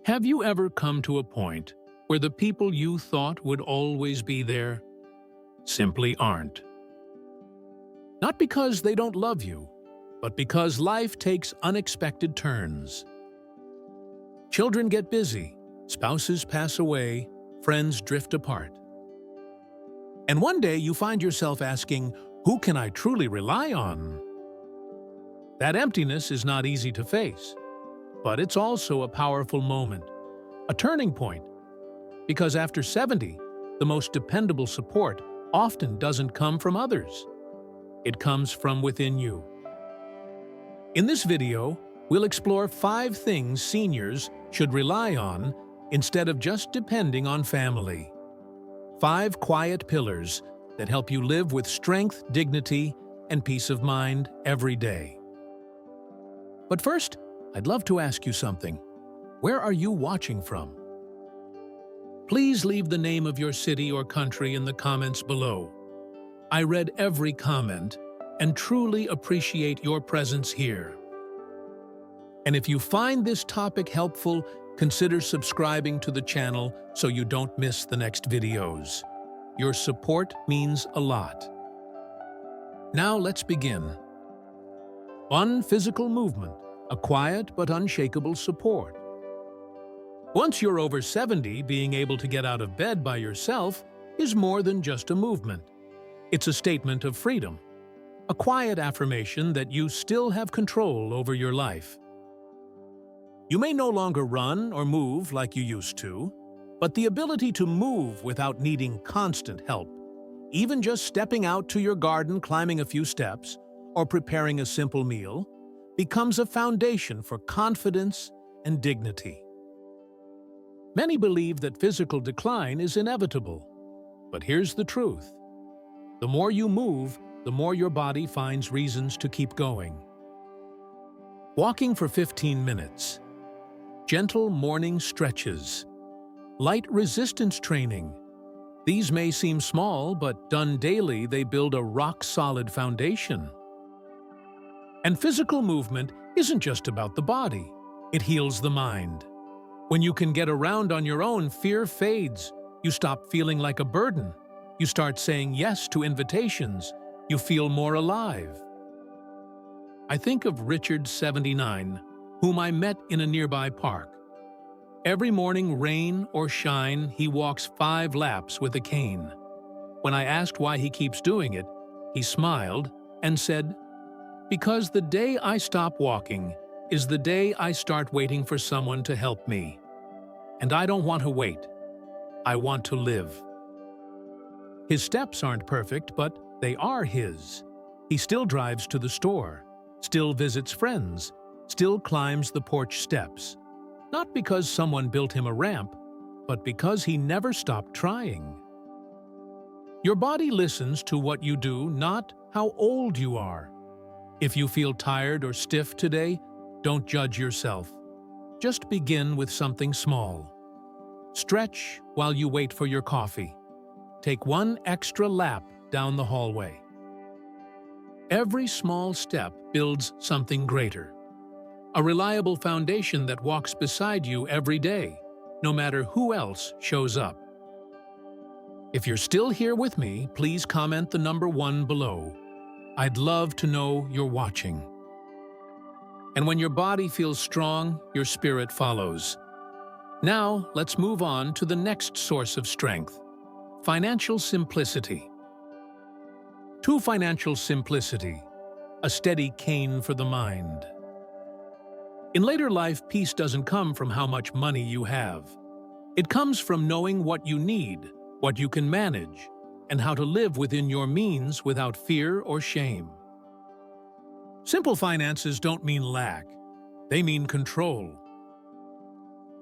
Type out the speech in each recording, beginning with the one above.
Have you ever come to a point where the people you thought would always be there simply aren't? Not because they don't love you, but because life takes unexpected turns. Children get busy, spouses pass away, friends drift apart. And one day you find yourself asking, who can I truly rely on? That emptiness is not easy to face, but it's also a powerful moment, a turning point. Because after 70, the most dependable support often doesn't come from others. It comes from within you. In this video, we'll explore 5 things seniors should rely on instead of just depending on family. 5 quiet pillars that help you live with strength, dignity, and peace of mind every day. But first, I'd love to ask you something. Where are you watching from? Please leave the name of your city or country in the comments below. I read every comment and truly appreciate your presence here. And if you find this topic helpful, consider subscribing to the channel so you don't miss the next videos. Your support means a lot. Now let's begin. 1. Physical movement, a quiet but unshakable support. Once you're over 70, being able to get out of bed by yourself is more than just a movement. It's a statement of freedom, a quiet affirmation that you still have control over your life. You may no longer run or move like you used to, but the ability to move without needing constant help, even just stepping out to your garden, climbing a few steps, or preparing a simple meal, becomes a foundation for confidence and dignity. Many believe that physical decline is inevitable, but here's the truth. The more you move, the more your body finds reasons to keep going. Walking for 15 minutes. Gentle morning stretches. Light resistance training. These may seem small, but done daily, they build a rock-solid foundation. And physical movement isn't just about the body. It heals the mind. When you can get around on your own, fear fades. You stop feeling like a burden. You start saying yes to invitations. You feel more alive. I think of Richard, 79, whom I met in a nearby park. Every morning, rain or shine, he walks 5 laps with a cane. When I asked why he keeps doing it, he smiled and said, "Because the day I stop walking is the day I start waiting for someone to help me. And I don't want to wait. I want to live." His steps aren't perfect, but they are his. He still drives to the store, still visits friends, still climbs the porch steps. Not because someone built him a ramp, but because he never stopped trying. Your body listens to what you do, not how old you are. If you feel tired or stiff today, don't judge yourself. Just begin with something small. Stretch while you wait for your coffee. Take 1 extra lap down the hallway. Every small step builds something greater. A reliable foundation that walks beside you every day, no matter who else shows up. If you're still here with me, please comment the number 1 below. I'd love to know you're watching. And when your body feels strong, your spirit follows. Now, let's move on to the next source of strength: financial simplicity. 2. Financial simplicity, a steady cane for the mind. In later life, peace doesn't come from how much money you have. It comes from knowing what you need, what you can manage, and how to live within your means without fear or shame. Simple finances don't mean lack. They mean control.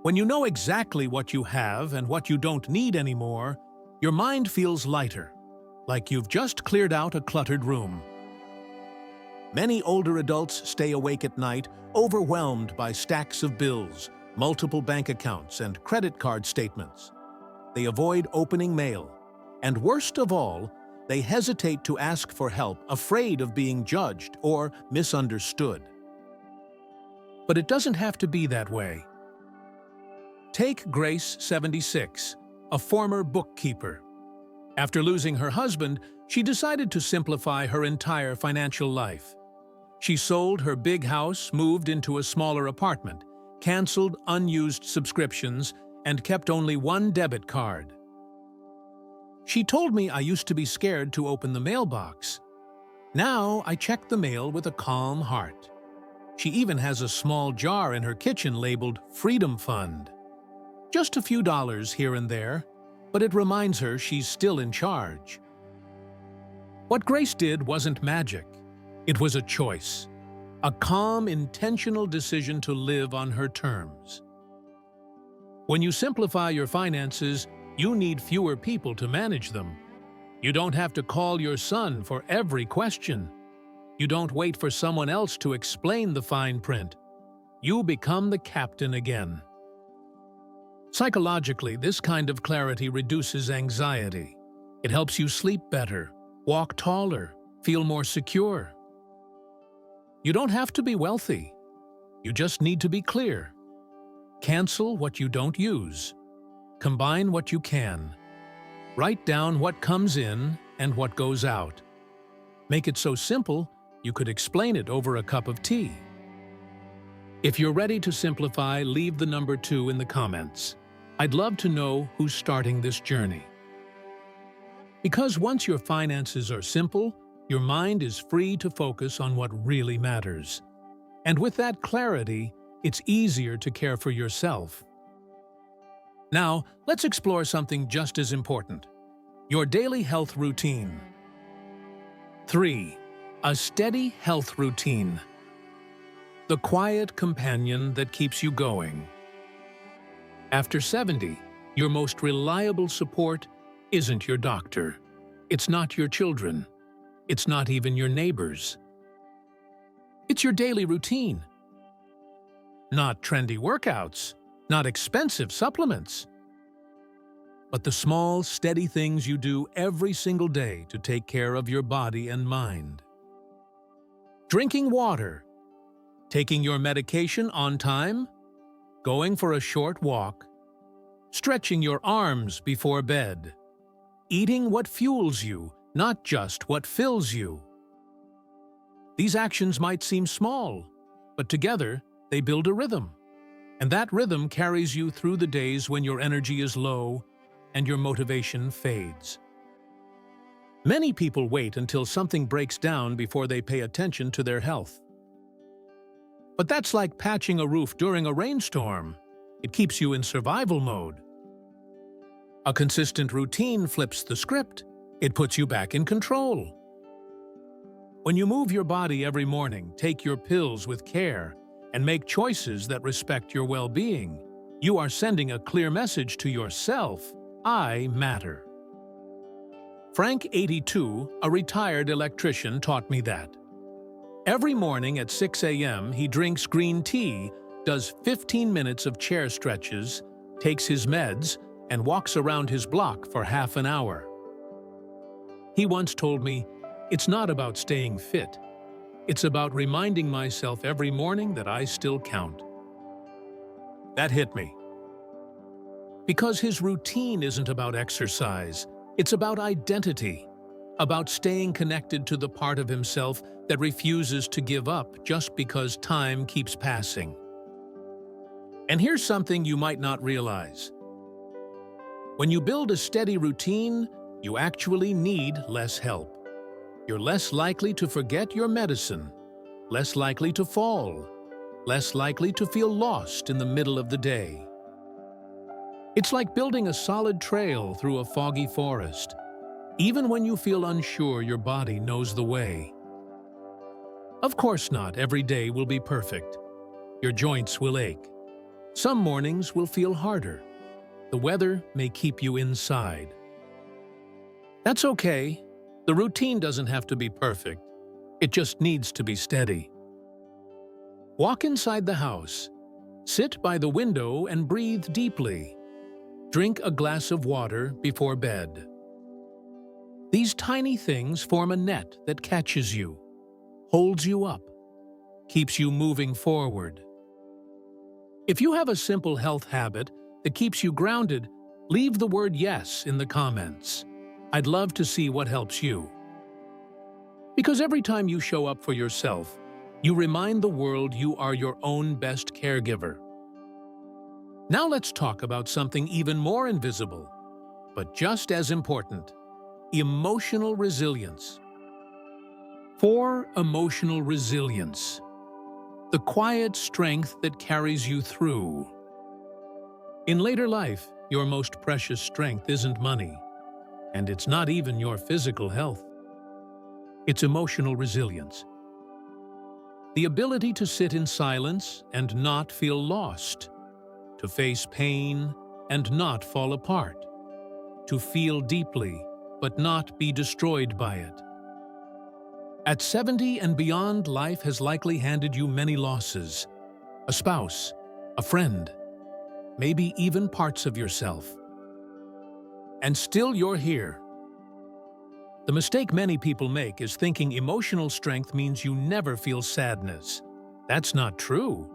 When you know exactly what you have and what you don't need anymore, your mind feels lighter, like you've just cleared out a cluttered room. Many older adults stay awake at night, overwhelmed by stacks of bills, multiple bank accounts, and credit card statements. They avoid opening mail, and worst of all, they hesitate to ask for help, afraid of being judged or misunderstood. But it doesn't have to be that way. Take Grace, 76, a former bookkeeper. After losing her husband, she decided to simplify her entire financial life. She sold her big house, moved into a smaller apartment, canceled unused subscriptions, and kept only one debit card. She told me I used to be scared to open the mailbox. Now I check the mail with a calm heart. She even has a small jar in her kitchen labeled Freedom Fund. Just a few dollars here and there, but it reminds her she's still in charge. What Grace did wasn't magic. It was a choice. A calm, intentional decision to live on her terms. When you simplify your finances, you need fewer people to manage them. You don't have to call your son for every question. You don't wait for someone else to explain the fine print. You become the captain again. Psychologically, this kind of clarity reduces anxiety. It helps you sleep better, walk taller, feel more secure. You don't have to be wealthy. You just need to be clear. Cancel what you don't use. Combine what you can. Write down what comes in and what goes out. Make it so simple, you could explain it over a cup of tea. If you're ready to simplify, leave the number 2 in the comments. I'd love to know who's starting this journey. Because once your finances are simple, your mind is free to focus on what really matters. And with that clarity, it's easier to care for yourself. Now, let's explore something just as important: your daily health routine. 3. A steady health routine. The quiet companion that keeps you going. After 70, your most reliable support isn't your doctor. It's not your children. It's not even your neighbors. It's your daily routine. Not trendy workouts, not expensive supplements, but the small, steady things you do every single day to take care of your body and mind. Drinking water, taking your medication on time, going for a short walk, stretching your arms before bed, eating what fuels you, not just what fills you. These actions might seem small, but together they build a rhythm. And that rhythm carries you through the days when your energy is low and your motivation fades. Many people wait until something breaks down before they pay attention to their health. But that's like patching a roof during a rainstorm. It keeps you in survival mode. A consistent routine flips the script. It puts you back in control. When you move your body every morning, take your pills with care, and make choices that respect your well-being, you are sending a clear message to yourself: I matter. Frank, 82, a retired electrician, taught me that. Every morning at 6 a.m., he drinks green tea, does 15 minutes of chair stretches, takes his meds, and walks around his block for half an hour. He once told me, "It's not about staying fit. It's about reminding myself every morning that I still count." That hit me. Because his routine isn't about exercise, it's about identity, about staying connected to the part of himself that refuses to give up just because time keeps passing. And here's something you might not realize. When you build a steady routine, you actually need less help. You're less likely to forget your medicine, less likely to fall, less likely to feel lost in the middle of the day. It's like building a solid trail through a foggy forest. Even when you feel unsure, your body knows the way. Of course not every day will be perfect. Your joints will ache. Some mornings will feel harder. The weather may keep you inside. That's okay. The routine doesn't have to be perfect. It just needs to be steady. Walk inside the house. Sit by the window and breathe deeply. Drink a glass of water before bed. These tiny things form a net that catches you, holds you up, keeps you moving forward. If you have a simple health habit that keeps you grounded, leave the word yes in the comments. I'd love to see what helps you. Because every time you show up for yourself, you remind the world you are your own best caregiver. Now let's talk about something even more invisible, but just as important: emotional resilience. For emotional resilience, the quiet strength that carries you through. In later life, your most precious strength isn't money, and it's not even your physical health. It's emotional resilience. The ability to sit in silence and not feel lost, to face pain and not fall apart, to feel deeply but not be destroyed by it. At 70 and beyond, life has likely handed you many losses: a spouse, a friend, maybe even parts of yourself. And still you're here. The mistake many people make is thinking emotional strength means you never feel sadness. That's not true.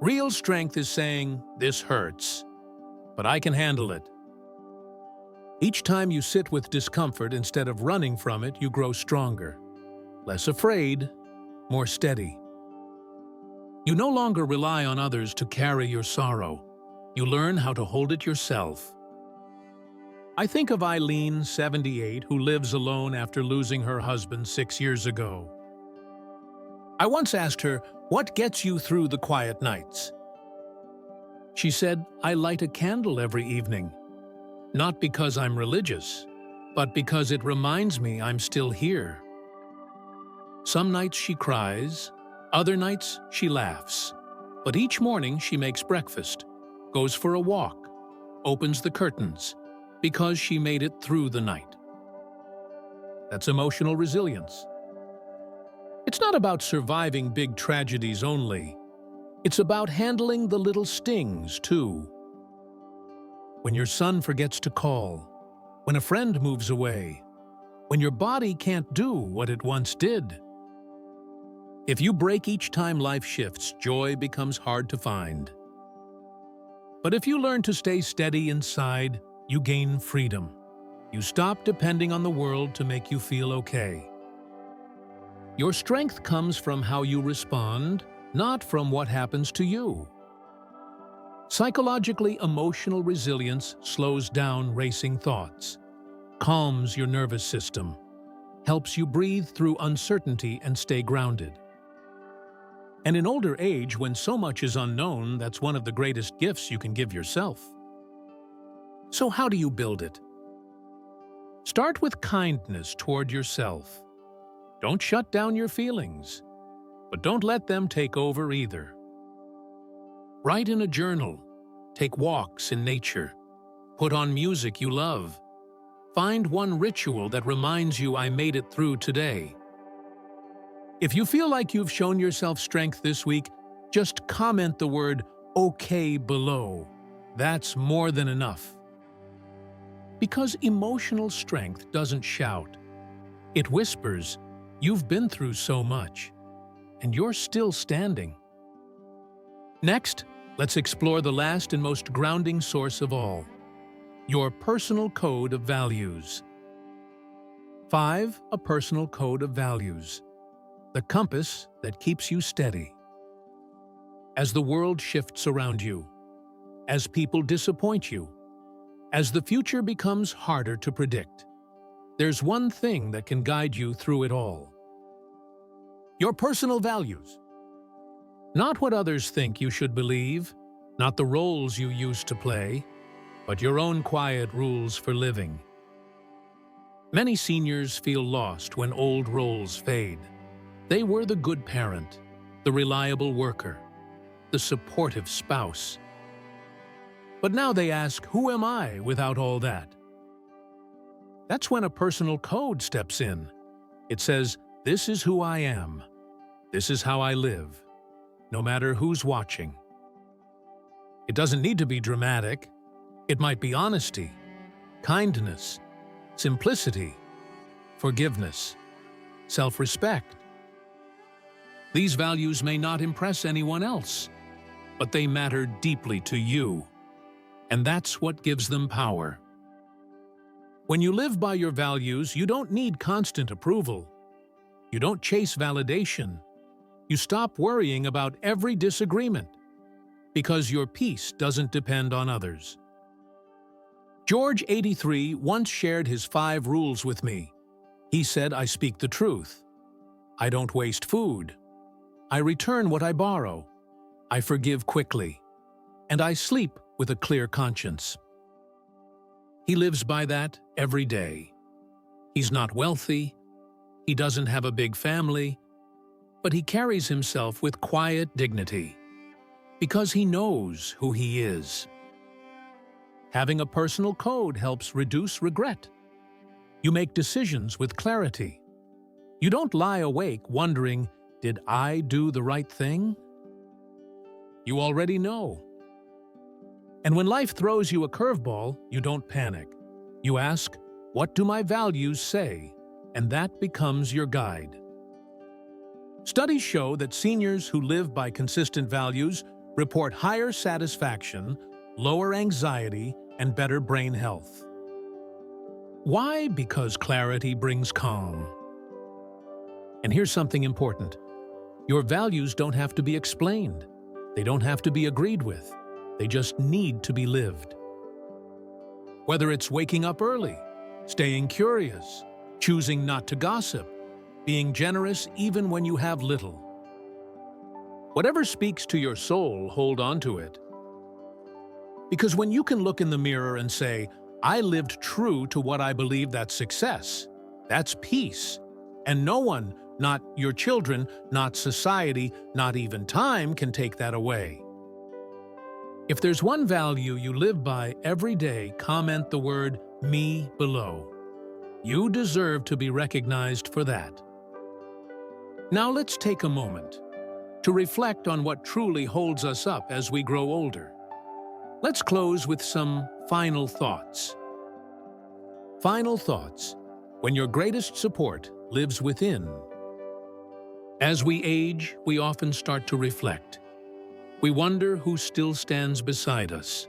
Real strength is saying, "This hurts, but I can handle it." Each time you sit with discomfort instead of running from it, you grow stronger. Less afraid, more steady. You no longer rely on others to carry your sorrow. You learn how to hold it yourself. I think of Eileen, 78, who lives alone after losing her husband 6 years ago. I once asked her, "What gets you through the quiet nights?" She said, "I light a candle every evening. Not because I'm religious, but because it reminds me I'm still here." Some nights she cries, other nights she laughs. But each morning she makes breakfast, goes for a walk, opens the curtains, because she made it through the night. That's emotional resilience. It's not about surviving big tragedies only. It's about handling the little stings, too. When your son forgets to call, when a friend moves away, when your body can't do what it once did. If you break each time life shifts, joy becomes hard to find. But if you learn to stay steady inside, you gain freedom. You stop depending on the world to make you feel okay. Your strength comes from how you respond, not from what happens to you. Psychologically, emotional resilience slows down racing thoughts, calms your nervous system, helps you breathe through uncertainty and stay grounded. And in older age, when so much is unknown, that's one of the greatest gifts you can give yourself. So how do you build it? Start with kindness toward yourself. Don't shut down your feelings, but don't let them take over either. Write in a journal, take walks in nature, put on music you love. Find one ritual that reminds you, "I made it through today." If you feel like you've shown yourself strength this week, just comment the word "okay" below. That's more than enough. Because emotional strength doesn't shout. It whispers, "You've been through so much, and you're still standing." Next, let's explore the last and most grounding source of all: your personal code of values. 5. A personal code of values. The compass that keeps you steady. As the world shifts around you, as people disappoint you, as the future becomes harder to predict, there's one thing that can guide you through it all. Your personal values. Not what others think you should believe, not the roles you used to play, but your own quiet rules for living. Many seniors feel lost when old roles fade. They were the good parent, the reliable worker, the supportive spouse. But now they ask, "Who am I without all that?" That's when a personal code steps in. It says, "This is who I am. This is how I live, no matter who's watching." It doesn't need to be dramatic. It might be honesty, kindness, simplicity, forgiveness, self-respect. These values may not impress anyone else, but they matter deeply to you. and that's what gives them power. When you live by your values, you don't need constant approval. You don't chase validation. You stop worrying about every disagreement, because your peace doesn't depend on others. George, 83, once shared his 5 rules with me. He said, I speak the truth. I don't waste food. I return what I borrow. I forgive quickly. And I sleep with a clear conscience. He lives by that every day. He's not wealthy. He doesn't have a big family. But he carries himself with quiet dignity, because he knows who he is. Having a personal code helps reduce regret. You make decisions with clarity. You don't lie awake wondering, did I do the right thing? You already know. And when life throws you a curveball, you don't panic. You ask, what do my values say? And that becomes your guide. Studies show that seniors who live by consistent values report higher satisfaction, lower anxiety, and better brain health. Why? Because clarity brings calm. And here's something important. Your values don't have to be explained. They don't have to be agreed with. They just need to be lived. Whether it's waking up early, staying curious, choosing not to gossip, being generous even when you have little. Whatever speaks to your soul, hold on to it. Because when you can look in the mirror and say, I lived true to what I believe, that's success. That's peace. And no one, not your children, not society, not even time, can take that away. If there's one value you live by every day, comment the word "me" below. You deserve to be recognized for that. Now let's take a moment to reflect on what truly holds us up as we grow older. Let's close with some final thoughts. Final thoughts, when your greatest support lives within. As we age, we often start to reflect. We wonder who still stands beside us,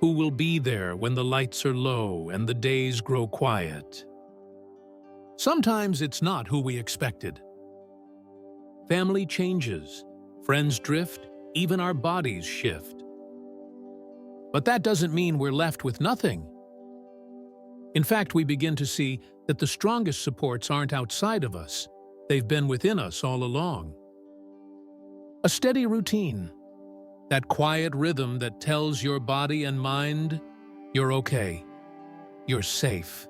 who will be there when the lights are low and the days grow quiet. Sometimes it's not who we expected. Family changes, friends drift, even our bodies shift. But that doesn't mean we're left with nothing. In fact, we begin to see that the strongest supports aren't outside of us. They've been within us all along. A steady routine, that quiet rhythm that tells your body and mind, you're okay, you're safe.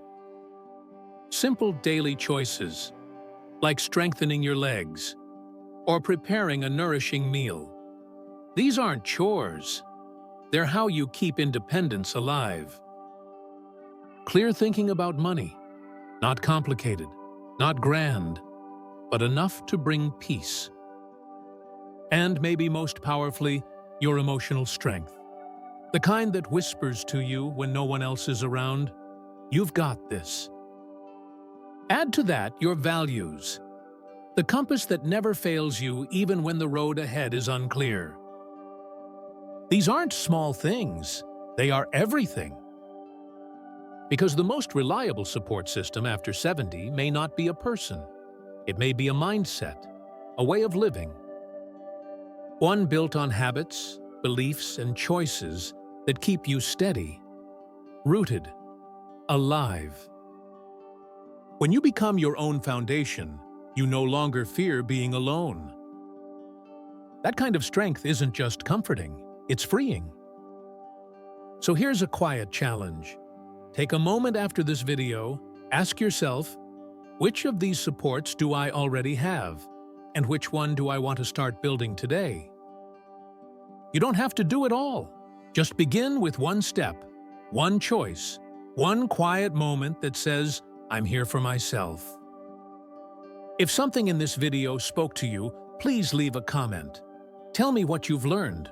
Simple daily choices, like strengthening your legs or preparing a nourishing meal. These aren't chores. They're how you keep independence alive. Clear thinking about money, not complicated, not grand, but enough to bring peace. And maybe most powerfully, your emotional strength. The kind that whispers to you when no one else is around, you've got this. Add to that your values, the compass that never fails you even when the road ahead is unclear. These aren't small things, they are everything. Because the most reliable support system after 70 may not be a person. It may be a mindset, a way of living. One built on habits, beliefs, and choices that keep you steady, rooted, alive. When you become your own foundation, you no longer fear being alone. That kind of strength isn't just comforting, it's freeing. So here's a quiet challenge. Take a moment after this video, ask yourself, which of these supports do I already have? And which one do I want to start building today? You don't have to do it all. Just begin with one step, one choice, one quiet moment that says, I'm here for myself. If something in this video spoke to you, please leave a comment. Tell me what you've learned,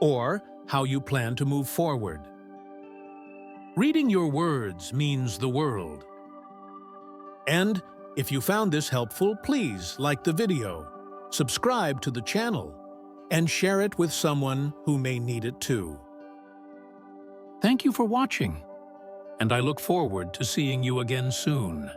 or how you plan to move forward. Reading your words means the world. And if you found this helpful, please like the video, subscribe to the channel, and share it with someone who may need it too. Thank you for watching, and I look forward to seeing you again soon.